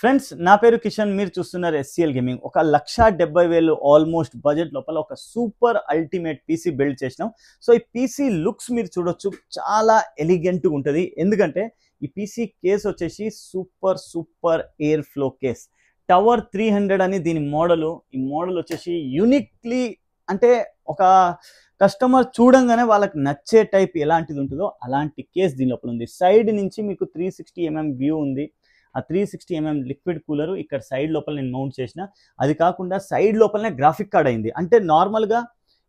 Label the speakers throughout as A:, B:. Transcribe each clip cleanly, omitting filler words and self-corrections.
A: Friends నా పేరు కిషన్ మీరు చూస్తున్నారు ఎస్సీఎల్ గేమింగ్ 1,70,000 ఆల్మోస్ట్ బడ్జెట్ లోపల ఒక సూపర్ అల్టిమేట్ పీసీ బిల్డ్ చేసినాం. సో ఈ పీసీ లుక్స్ మీరు చూడొచ్చు, చాలా ఎలిగెంట్గా ఉంటుంది. ఎందుకంటే ఈ పీసీ కేస్ వచ్చేసి super air flow case tower 300 అని దీని మోడల్. ఈ మోడల్ వచ్చేసి యూనిక్లీ, అంటే ఒక కస్టమర్ చూడంగానే వాళ్ళకి నచ్చే టైప్ ఎలాంటిది ఉంటుందో అలాంటి కేస్ దీని లోపల ఉంది. సైడ్ నుంచి మీకు 360mm వ్యూ ఉంది. ఆ 360mm లిక్విడ్ కూలర్ ఇక్కడ సైడ్ లోపల నేను మౌంట్ చేసిన. అది కాకుండా సైడ్ లోపలనే గ్రాఫిక్ కార్డ్ అయింది. అంటే నార్మల్గా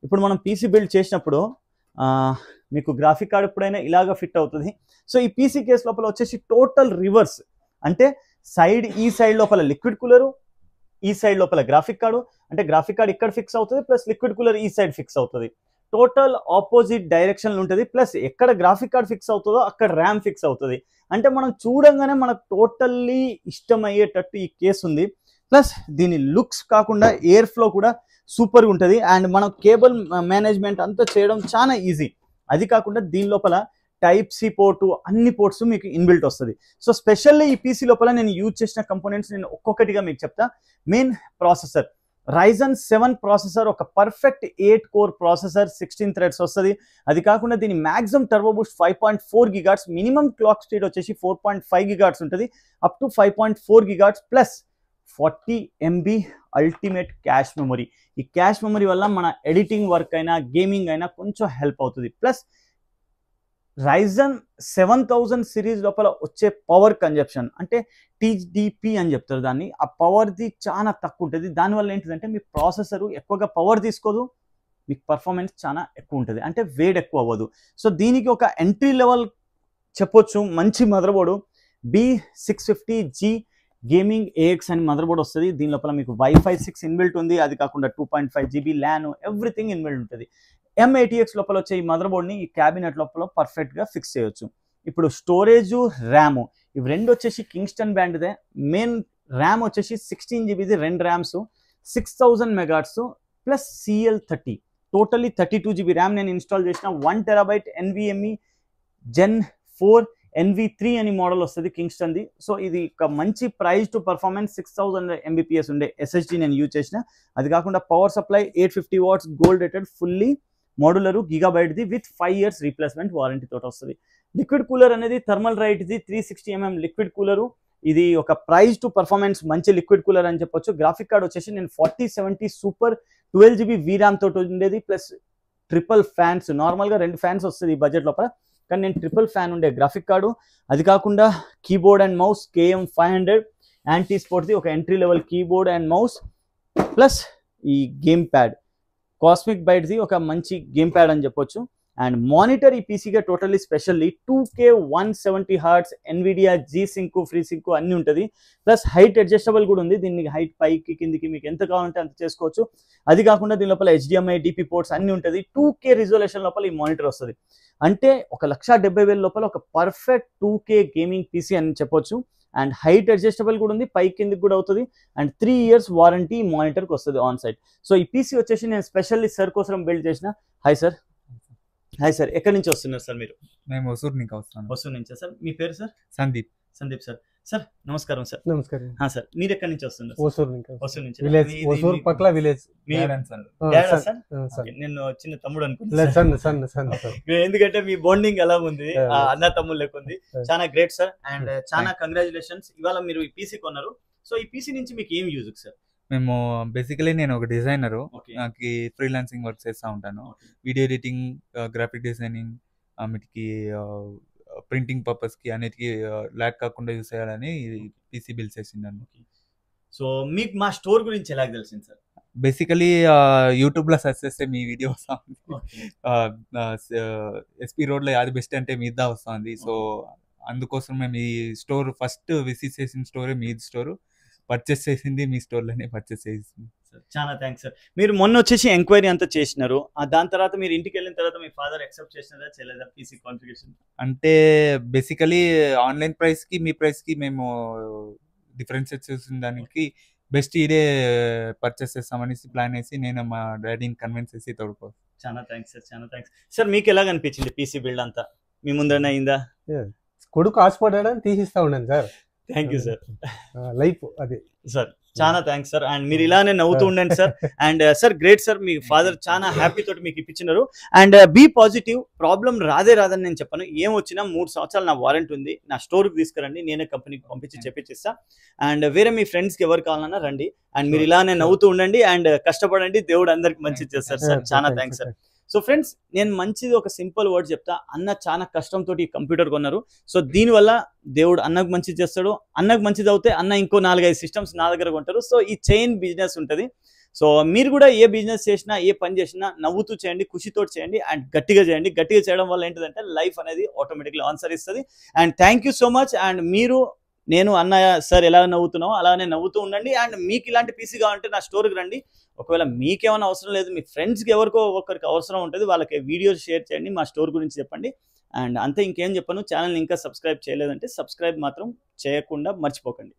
A: ఇప్పుడు మనం పీసీ బిల్డ్ చేసినప్పుడు మీకు గ్రాఫిక్ కార్డ్ ఎప్పుడైనా ఇలాగా ఫిట్ అవుతుంది. సో ఈ పీసీ కేస్ లోపల వచ్చేసి టోటల్ రివర్స్, అంటే ఈ సైడ్ లోపల లిక్విడ్ కూలరు, ఈ సైడ్ లోపల గ్రాఫిక్ కార్డు. అంటే గ్రాఫిక్ కార్డ్ ఇక్కడ ఫిక్స్ అవుతుంది, ప్లస్ లిక్విడ్ కూలర్ ఈ సైడ్ ఫిక్స్ అవుతుంది. టోటల్ ఆపోజిట్ డైరెక్షన్లో ఉంటుంది. ప్లస్ ఎక్కడ గ్రాఫిక్ కార్డ్ ఫిక్స్ అవుతుందో అక్కడ ర్యామ్ ఫిక్స్ అవుతుంది. అంటే మనం చూడంగానే మనకు టోటల్లీ ఇష్టమయ్యేటట్టు ఈ కేస్ ఉంది. ప్లస్ దీని లుక్స్ కాకుండా ఎయిర్ ఫ్లో కూడా సూపర్గా ఉంటుంది. అండ్ మనం కేబుల్ మేనేజ్మెంట్ అంతా చేయడం చాలా ఈజీ. అది కాకుండా దీని లోపల టైప్ సి పోర్టు, అన్ని పోర్ట్స్ మీకు ఇన్బిల్ట్ వస్తుంది. సో స్పెషల్లీ ఈ పీసీ లోపల నేను యూజ్ చేసిన కంపోనెంట్స్ నేను ఒక్కొక్కటిగా మీకు చెప్తా. మెయిన్ ప్రాసెసర్ Ryzen 7 ప్రాసెసర్, ఒక పర్ఫెక్ట్ 8 కోర్ ప్రాసెసర్, 16 థ్రెడ్స్ వస్తుంది. అది కాకుండా దీని maximum turbo Boost 5.4 GHz, minimum clock speed వచ్చేసి 4.5 GHz ఉంటుంది, up to 5.4 GHz, plus 40 MB ultimate cash memory. ఈ క్యాష్ మెమరీ వల్ల మన ఎడిటింగ్ వర్క్ అయినా గేమింగ్ అయినా కొంచెం హెల్ప్ అవుతుంది. ప్లస్ Ryzen 7000 సిరీస్ లోపల వచ్చే పవర్ కన్జప్షన్, అంటే టీడీపీ అని చెప్తారు దాన్ని, ఆ పవర్ది చాలా తక్కువ ఉంటుంది. దానివల్ల ఏంటిదంటే మీ ప్రాసెసరు ఎక్కువగా పవర్ తీసుకోదు, మీకు పర్ఫార్మెన్స్ చాలా ఎక్కువ ఉంటుంది, అంటే వేడి ఎక్కువ అవ్వదు. సో దీనికి ఒక ఎంట్రీ లెవెల్ చెప్పొచ్చు మంచి mother board B650G gaming AX అని మదర్ బోర్డ్ వస్తుంది. దీని లోపల మీకు Wi-Fi 6 ఇన్బిల్ట్ ఉంది. అది కాకుండా 2.5 GB LAN ఎవ్రీథింగ్ ఇన్బిల్ట్ ఉంటుంది. M80X లోపల వచ్చే ఈ మదర్ బోర్డ్ని ఈ క్యాబినెట్ లోపల పర్ఫెక్ట్గా ఫిక్స్ చేయొచ్చు. ఇప్పుడు స్టోరేజ్, ర్యామ్ ఇవి రెండు వచ్చేసి కింగ్స్టన్ బ్రాండ్దే. మెయిన్ ర్యామ్ వచ్చేసి 16 GBది, 2 rams 6000 MHz plus CL30, totally 32 GB RAM నేను ఇన్స్టాల్ చేసిన. 1 TB NVMe Gen 4 NV3 అని మోడల్ వస్తుంది కింగ్స్టన్ది. సో ఇది ఒక మంచి ప్రైస్ టు పర్ఫార్మెన్స్ 6000 Mbps ఉండే SSD నేను యూజ్ చేసిన. అది కాకుండా power supply 850 watts gold rated, fully modular, గిగాబైట్ది విత్ 5 years రీప్లేస్మెంట్ వారంటీ తోటి వస్తుంది. లిక్విడ్ కూలర్ అనేది థర్మల్ రైట్ది 360mm లిక్విడ్ కూలరు. ఇది ఒక ప్రైస్ టు పర్ఫార్మెన్స్ మంచి లిక్విడ్ కూలర్ అని చెప్పొచ్చు. గ్రాఫిక్ కార్డ్ వచ్చేసి నేను 4070 సూపర్ 12 GB VRAM తోటి ఉండేది, ప్లస్ ట్రిపుల్ ఫ్యాన్స్. నార్మల్గా 2 ఫ్యాన్స్ వస్తుంది ఈ బడ్జెట్ లోపల, కానీ నేను ట్రిపుల్ ఫ్యాన్ ఉండే గ్రాఫిక్ కార్డు. అది కాకుండా keyboard and mouse KM500 anti స్పోర్ట్ది, ఒక entry level keyboard and mouse, plus ఈ గేమ్ ప్యాడ్ కాస్మిక్ బైట్ది, ఒక మంచి గేమ్ ప్యాడ్ అని చెప్పొచ్చు. అండ్ మానిటర్ ఈ పీసీగా totally specially 2K 170 Hz NVIDIA G-Sync free sync అన్నీ ఉంటుంది. ప్లస్ హైట్ అడ్జస్టబుల్ కూడా ఉంది. దీన్ని హైట్ పైకి కిందికి మీకు ఎంత కావాలంటే అంత చేసుకోవచ్చు. అది కాకుండా దీని లోపల HDMI DP పోర్ట్స్ అన్నీ ఉంటుంది. 2K రిజల్యూషన్ లోపల ఈ మానిటర్ వస్తుంది. అంటే 1,70,000 లోపల ఒక పర్ఫెక్ట్ 2K గేమింగ్ పీసీ అని చెప్పొచ్చు. అండ్ హైట్ అడ్జస్టబుల్ కూడా ఉంది, పై కిందికి కూడా అవుతుంది. అండ్ 3 years వారంటీ మానిటర్కి వస్తుంది ఆన్ సైట్. సో ఈ పీసీ వచ్చేసి నేను స్పెషల్లీ సార్ కోసం బిల్డ్ చేసిన. హాయ్ సార్, ఎక్కడి నుంచి వస్తున్నారు సార్ మీరు?
B: మేము హొసూరు నుంచి వస్తాను.
A: హొసూరు నుంచి సార్. మీ పేరు సార్?
B: సందీప్
A: సార్. సార్ నమస్కారం సార్.
C: నమస్కారం
A: సార్ మీరు ఎక్కడి నుంచి వస్తున్నారు?
C: హొసూరు నుంచి.
A: హొసూరు నుంచి.
C: విలేజ్, హొసూరు పక్కల విలేజ్.
A: నేను చిన్న తమ్ముడు అనుకుంటున్నాను, ఎందుకంటే మీ బాండింగ్ ఎలా ఉంది, అన్న తమ్ముడు లెక్క ఉంది. చాలా గ్రేట్ సార్, అండ్ చాలా కంగ్రాచులేషన్స్. ఇవాళ మీరు ఈ పీసీ కొన్నారు. సో ఈ పీసీ నుంచి మీకు ఏం యూజ్ సార్?
B: మేము బేసికలీ నేను ఒక డిజైనరు, నాకు ఫ్రీలాన్సింగ్ వర్క్ చేస్తూ ఉంటాను. వీడియో ఎడిటింగ్, గ్రాఫిక్ డిజైనింగ్, వీటికి ప్రింటింగ్ పర్పస్కి అన్నిటికీ ల్యాక్ కాకుండా యూస్ చేయాలని పీసీ బిల్డ్ చేసిందాను.
A: సో మీకు మా స్టోర్ గురించి ఎలా తెలిసింది సార్?
B: బేసికలీ యూట్యూబ్లో సెర్చ్ చేస్తే మీ వీడియో వస్తుంది. SP రోడ్లో అది బెస్ట్ అంటే మీదా వస్తుంది. సో అందుకోసం మేము ఈ స్టోర్ ఫస్ట్ విజిట్ చేసిన స్టోరే మీది స్టోరు. పర్చేస్ చేసింది మీ స్టోర్లోనే పర్చేస్ చేసింది.
A: చాలా థ్యాంక్స్ సార్. మీరు మొన్న వచ్చేసి ఎంక్వైరీ అంతా చేసినారు, దాని తర్వాత మీరు ఇంటికి వెళ్ళిన తర్వాత మీ ఫాదర్ యాక్సెప్ట్ చేసినారా చేయలేదా పీసీ కాన్ఫిగరేషన్?
B: అంటే బేసికలీ ఆన్లైన్ ప్రైస్కి మీ ప్రైస్కి మేము డిఫరెన్సెస్ చూసిన దానికి బెస్ట్ ఇదే పర్చేస్ చేస్తామనేసి ప్లాన్ వేసి నేను మా డాడీని కన్విన్స్ చేసి తోడుకో.
A: చాలా థ్యాంక్స్ సార్. మీకు ఎలా అనిపించింది పీసీ బిల్డ్ అంతా? మీ ముందరనే అయిందా?
C: కొడుకు ఆశపడ్డాడని తీసిస్తా ఉన్నాను sir.
A: Thank you sir.
C: Life అది
A: సార్ చాలా థ్యాంక్స్ సార్. అండ్ మీరు ఇలానే నవ్వుతూ ఉండండి sir. And sir great sir, me father చాలా హ్యాపీ తోటి మీకు ఇప్పించినారు. అండ్ బీ పాజిటివ్, ప్రాబ్లం రాదని నేను చెప్పాను. ఏం వచ్చినా 3 సంవత్సరాలు నా వారంటీ ఉంది. నా స్టోర్కి తీసుకురండి, నేనే కంపెనీకి పంపించి చెప్పిస్తా. అండ్ వేరే మీ ఫ్రెండ్స్కి ఎవరు కావాలన్నా రండి. అండ్ మీరు ఇలానే నవ్వుతూ ఉండండి అండ్ కష్టపడండి, దేవుడు అందరికి మంచిది చేస్తారు సార్. చాలా థ్యాంక్స్ సార్. సో ఫ్రెండ్స్, నేను మంచిది ఒక సింపుల్ వర్డ్ చెప్తా. అన్న చాలా కష్టంతో ఈ కంప్యూటర్ కొన్నారు. సో దీనివల్ల దేవుడు అన్నకు మంచిది చేస్తాడు. అన్నకు మంచిది అవుతే అన్న ఇంకో 4-5 సిస్టమ్స్ నా దగ్గర కొంటారు. సో ఈ చైన్ బిజినెస్ ఉంటుంది. సో మీరు కూడా ఏ బిజినెస్ చేసినా, ఏ పని చేసినా నవ్వుతూ చేయండి, ఖుషితో చేయండి అండ్ గట్టిగా చేయండి. గట్టిగా చేయడం వల్ల ఏంటిదంటే లైఫ్ అనేది ఆటోమేటిక్గా ఆన్సర్ ఇస్తుంది. And thank you so much. And మీరు, నేను అన్నయ్య సార్ ఎలా నవ్వుతున్నామో అలానే నవ్వుతూ ఉండండి. అండ్ మీకు ఇలాంటి పీసీ కావాలంటే నా స్టోర్కి రండి. ఒకవేళ మీకేమైనా అవసరం లేదు, మీ ఫ్రెండ్స్కి ఎవరికో ఒకరికి అవసరం ఉంటుంది, వాళ్ళకి వీడియోస్ షేర్ చేయండి, మా స్టోర్ గురించి చెప్పండి. అండ్ అంతే, ఇంకేం చెప్పను. ఛానల్ని ఇంకా సబ్స్క్రైబ్ చేయలేదంటే సబ్స్క్రైబ్ మాత్రం చేయకుండా మర్చిపోకండి.